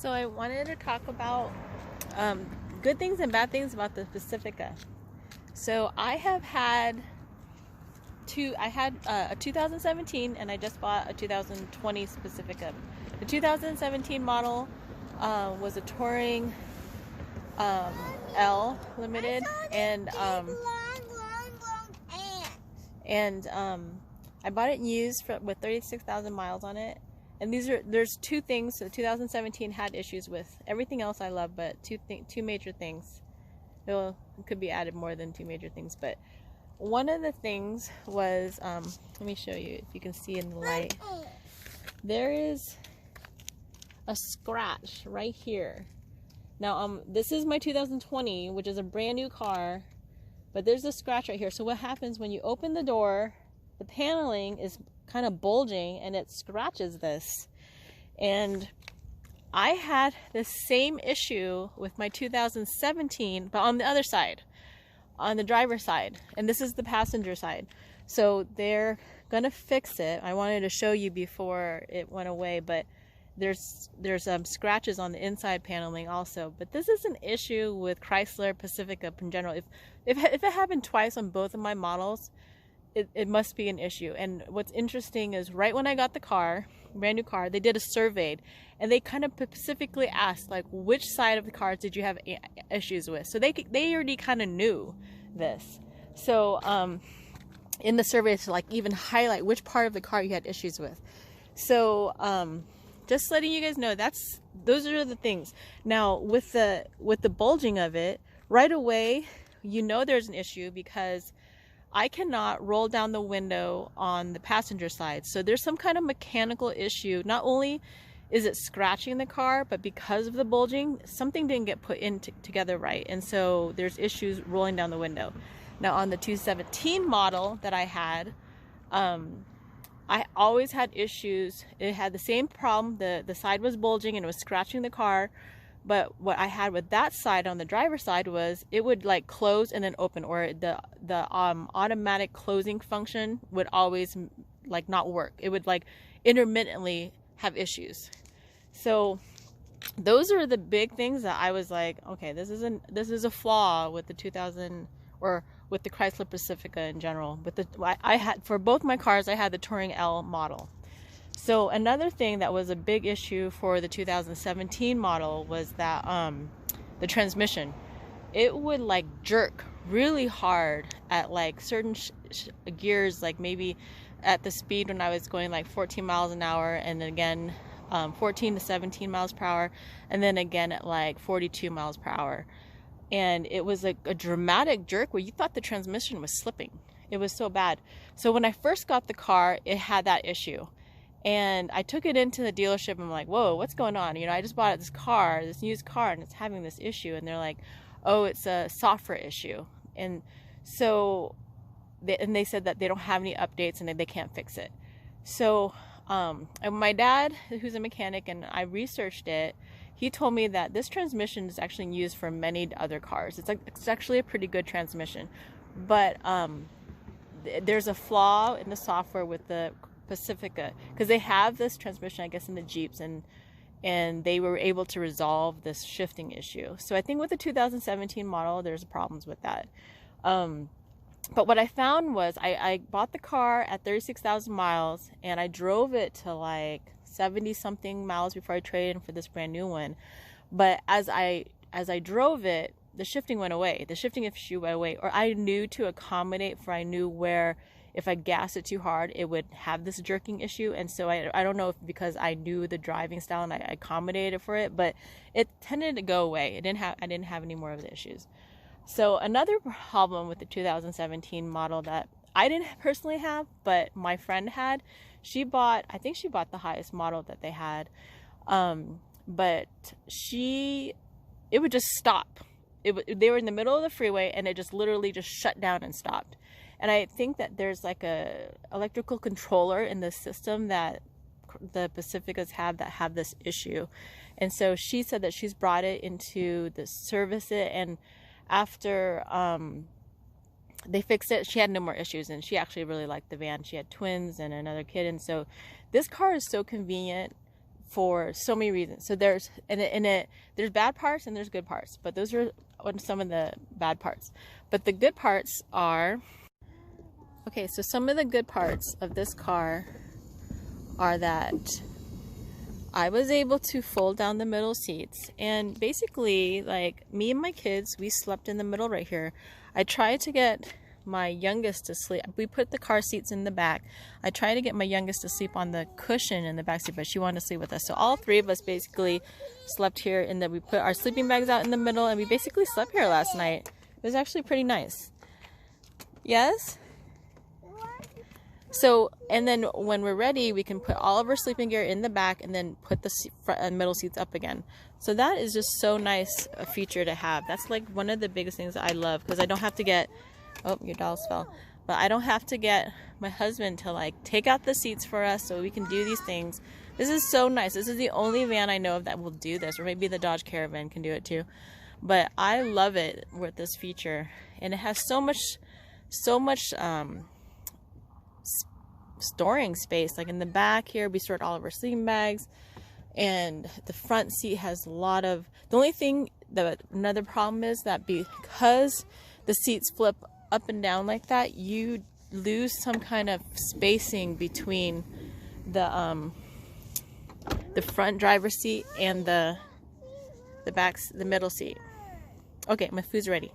So I wanted to talk about good things and bad things about the Pacifica. So I have had a 2017 and I just bought a 2020 Pacifica. The 2017 model was a Touring L Limited, and I bought it used with 36,000 miles on it. And there's two things. So 2017 had issues with. Everything else I love, but two major things. It could be added more than two major things, but one of the things was, let me show you if you can see in the light. There is a scratch right here. Now, this is my 2020, which is a brand new car, but there's a scratch right here. So what happens when you open the door, the paneling is kind of bulging and it scratches this. And I had the same issue with my 2017, but on the other side, on the driver's side, and this is the passenger side. So they're gonna fix it. I wanted to show you before it went away, but there's scratches on the inside paneling also. But this is an issue with Chrysler Pacifica in general. If it happened twice on both of my models, it must be an issue. And what's interesting is right when I got the car, brand new car, they did a survey and they kind of specifically asked, like, which side of the cars did you have issues with? So they already kind of knew this. So in the survey to like even highlight which part of the car you had issues with. So just letting you guys know, those are the things. Now with the bulging of it, right away you know there's an issue because I cannot roll down the window on the passenger side. So there's some kind of mechanical issue. Not only is it scratching the car, but because of the bulging, something didn't get put in together right. And so there's issues rolling down the window. Now on the 2017 model that I had, I always had issues. It had the same problem. The side was bulging and it was scratching the car. But what I had with that side on the driver's side was it would like close and then open, or the automatic closing function would always like not work. It would like intermittently have issues. So those are the big things that I was like, okay, this is a flaw with the 2000 or with the Chrysler Pacifica in general. But I had, for both my cars, I had the Touring L model. So another thing that was a big issue for the 2017 model was that the transmission, it would like jerk really hard at like certain gears, like maybe at the speed when I was going like 14 miles an hour, and then again 14 to 17 miles per hour, and then again at like 42 miles per hour. And it was like a dramatic jerk where you thought the transmission was slipping. It was so bad. So when I first got the car, it had that issue. And I took it into the dealership and I'm like, whoa, what's going on? You know, I just bought this car, this used car, and it's having this issue. And they're like, oh, it's a software issue. And so, they said that they don't have any updates and they can't fix it. So and my dad, who's a mechanic, and I researched it, he told me that this transmission is actually used for many other cars. It's actually a pretty good transmission. But there's a flaw in the software with the Pacifica, because they have this transmission, I guess, in the Jeeps, and they were able to resolve this shifting issue. So I think with the 2017 model, there's problems with that. But what I found was I bought the car at 36,000 miles, and I drove it to like 70 something miles before I traded in for this brand new one. But as I drove it, the shifting went away. The shifting issue went away, or I knew to accommodate for, I knew where if I gassed it too hard, it would have this jerking issue. And so I don't know if because I knew the driving style and I accommodated for it, but it tended to go away. I didn't have any more of the issues. So another problem with the 2017 model that I didn't personally have, but my friend had, I think she bought the highest model that they had. But it would just stop. They were in the middle of the freeway and it just literally just shut down and stopped. And I think that there's like a electrical controller in the system that the Pacificas have that have this issue. And so she said that she's brought it into the service it, and after they fixed it, she had no more issues, and she actually really liked the van. She had twins and another kid, and so this car is so convenient. for so many reasons. So there's there's bad parts and there's good parts, but those are some of the bad parts. But the good parts are, okay, so some of the good parts of this car are that I was able to fold down the middle seats, and basically, like, me and my kids, we slept in the middle right here. I tried to get my youngest to sleep. We put the car seats in the back. I tried to get my youngest to sleep on the cushion in the back seat, but she wanted to sleep with us. So all three of us basically slept here, and then we put our sleeping bags out in the middle, and we basically slept here last night. It was actually pretty nice. Yes? So, and then when we're ready, we can put all of our sleeping gear in the back and then put the front and middle seats up again. So that is just so nice a feature to have. That's like one of the biggest things that I love, because I don't have to get, oh, your dolls fell. But I don't have to get my husband to like take out the seats for us so we can do these things. This is so nice. This is the only van I know of that will do this, or maybe the Dodge Caravan can do it too. But I love it with this feature, and it has so much storing space. Like in the back here, we stored all of our sleeping bags, and the front seat has a lot of, the only thing that, another problem is that because the seats flip up and down like that, you lose some kind of spacing between the front driver's seat and the middle seat. Okay, my food's ready.